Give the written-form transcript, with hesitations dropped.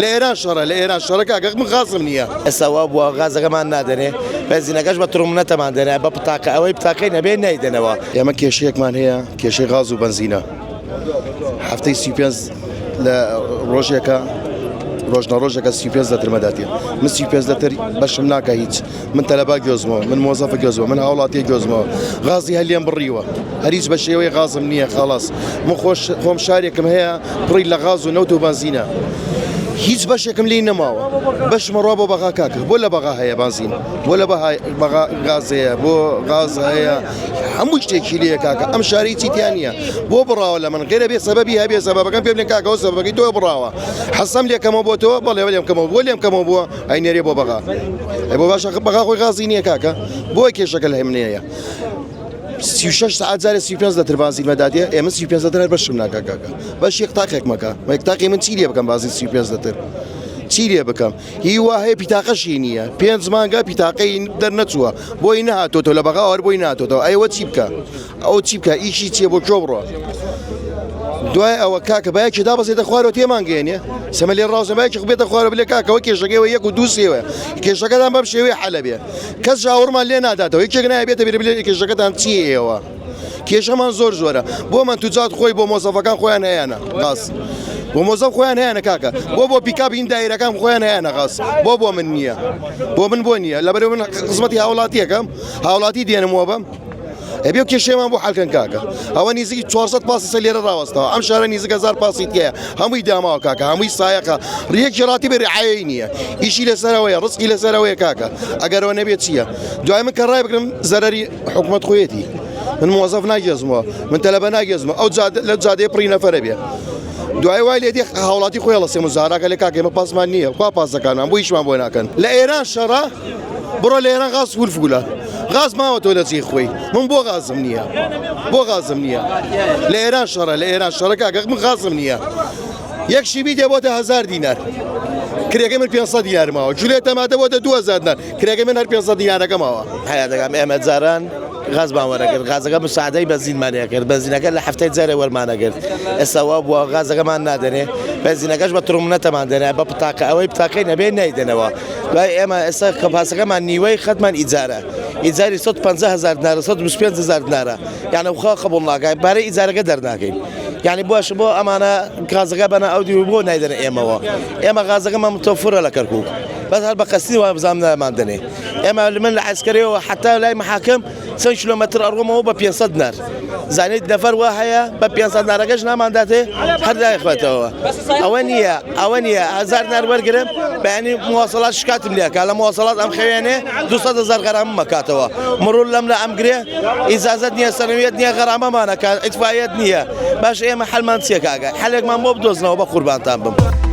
لإيران شرە کاکە من غازم نییە ئێستا بووە غازەکەمان نادەنێ بەنزینەکەش بە تڕمنەتەمان دەنێ بە پتاکە ئەوەی پتاکەی نەبێ نەیدەنەوە. ئێمە کێشەیەکمان هەیە کێشەی غاز و بنزینە هەفتەی 35 لە ڕۆژێکە ڕۆژنە ڕۆژێکە 35 لەتر مەداتێ من 35 لەتر بەشم ناکە هیچ من تەلەبا گۆزمەوە من مۆزەفە گۆزمەوە من هاوڵاتی گۆزمەوە غازی هەلێم بڕیوە هەریچ بە شێوەی غازم نییە خاڵاس من خۆم شارێکم هەیە پڕی لە غاز و نەوت و بنزینە هیچ بەشێکم لی نەماوە بەشمەڕوا بۆ بەغا کاکە بۆ لە بەغا هەیە بنزین بۆ لە بەغا غاز هەیە بۆ غاز هەیە هەموو شتێکی لێە کاکە ئەم شاری چیتیان نییە بۆ بڕاوە لە من غێرە بێ سەبەبی هەبێ سەبەبەکەم پێ بڵێن کاکەەوە سەبەکەی تۆ بڕاوە حەسەم لێکەمەوە بۆ تۆ بەڵێ لێم کەمەوە بۆ لێم کەمەوە بووە ئەینێرێ بۆ بەغا بۆ باشە بەغا خۆی غازی نییە کاکە بۆی کێشەکە لە هەمنەیە 36 ساعت زارە 35 لەتر بازی مەدادێ ئێمە 35 لەتر بەشم ناکە کاکە بەش یەک تاقێک مەکە تاقی من چی لێ بکەم بازی 35 لەتر چی لێ بکەم هی وهەیە پیتاقەشی نییە 5 مانگە پیتاقەی دەرنەچووە بۆی نهاتۆتۆ لە بەغاوەر بۆی ناتۆتەوە ئەوە چی بکە ئەو چی بکە ئیشی چیە بۆ کۆ بڕۆ دوای ئەوە کاکە باەکی دابەزێتە خوارەوە تێمانگەێنێ سەمە لێ ڕاستە باەکی بێتە خوارە بلێ کاکەەوە کێشەکەەوە 1 و 2 سێوە کێشەکەتان بەم شێوەیە حەلە بێ کەس ژاوڕمان لێ ناداتەوە یەکێک نایە بێتە بێ بلێ کێشەکەتان چیەوە کێشەمان زۆر زۆرە بۆ من توجات خۆی بۆ مۆزەفەکان خۆیان هەیەە غاز بۆ مۆزەف خۆیان هەیەە کاکە بۆ پیکاپین دایرەکان خۆیان هەیەە غاز بۆ من نییە بۆ من بۆ نییە لەبەرەوە من خزمەتی هاوڵاتیەکەم هاوڵاتی دێنمەوە بەم ئەبێ کێشەیەمان بۆ حەلکەن کاکە ئەوە نزیکی 400 پاسی لێرە ڕاوەستەوە ئەم شارە نزیک 1000 پاسی تکەیە هەمووی داماوە کاکە هەمووی سایەکە ڕیەکی ڕاتی بە ڕعایەی نییە ئیشی لەسەرەوەیە ڕسکی لەسەرەوەیە کاکە ئەگەرەوە نەبێت چییە دوای من کە ڕای بکرم زەرەری حکوومەت خۆیەتی من موظف ناگێزمەوە من تەلەبە ناگێزمەوە ئەو لە جادەیە پڕی نەفەرە بێ دوای وای لێدی هاوڵاتی خۆی هەڵەسێ مزارەکە لە کاکە ئێمە پاسمان نییە خوا پاسەکانان بۆ هیچمان بۆ ناکەن لە ئێران شەڕە بڕۆ لە ئێران غاز ولفگولە غاز ماوە تۆ لە چی خۆی من بۆ غازم نییە لە ئێران شەڕە کاکە من غازم نییە یەک شیبی دێ بۆتە 1000 دینار کرێگەی من 500 دینار ماوە جولێ تەماتە بۆتە 2000 دینار کرێگەی من هەر 500 دینارەکە ماوە هەیە دەگەم ئێمە جاران غازمان وەرەگرت غازەکە مساعدەی بەنزینمانەیە کرد بەنزینەکە لە هەفتەی جارێ وەرمانەگرت ئێستا بووە غازەکەمان نادەنێ بەنزینەکەش بە تڕمنەتەمان دەنێ بە پتاکە ئەوەی پتاکەی نەبێ نەیدەنەوە دوای ئێمە ئێستا کەپاسەکەمان نیوەی خەتمان ئیجارە ئیجاری 150,000 دینار 125,000 دینارە یعنی خۆ قبول ناکەین بارەی ئیجارەکە دەرناکەین یعنی بۆش بۆ ئەمانە غازەکە بەنە ئەودی بۆ نایدەنە ئێمەوە ئێمە غازەکەمان متەوفرە لە کەرکووک بەس هەر بە قەستی وای بزانمان دەنێ ئێمە من لە عسکەریەوە حتا لای محاکم 100 کیلۆمەتر ئەڕۆمەوە بە 500 دینار زانیت نەفەر وا هەیە بە 500 دینارەکەش نامانداتێ هەر دایخوێتەوە ئەوە نییە 1000 دینار وەرگرم بەیانی مواصلات شکاتم لێکە لە مواصلات ئەم خەوێنێ 200,000 غەرام مەکاتەوە مرور لەم لە ئەمگرێ ئیجازەت نییە سەرەویەت نییە غەرامەمانەکە ئیتفایەت نییە باش ئێمە حەلمان چییە کاکە حەلێکمان بۆ بدۆزنەوە بە قوربانتان بم.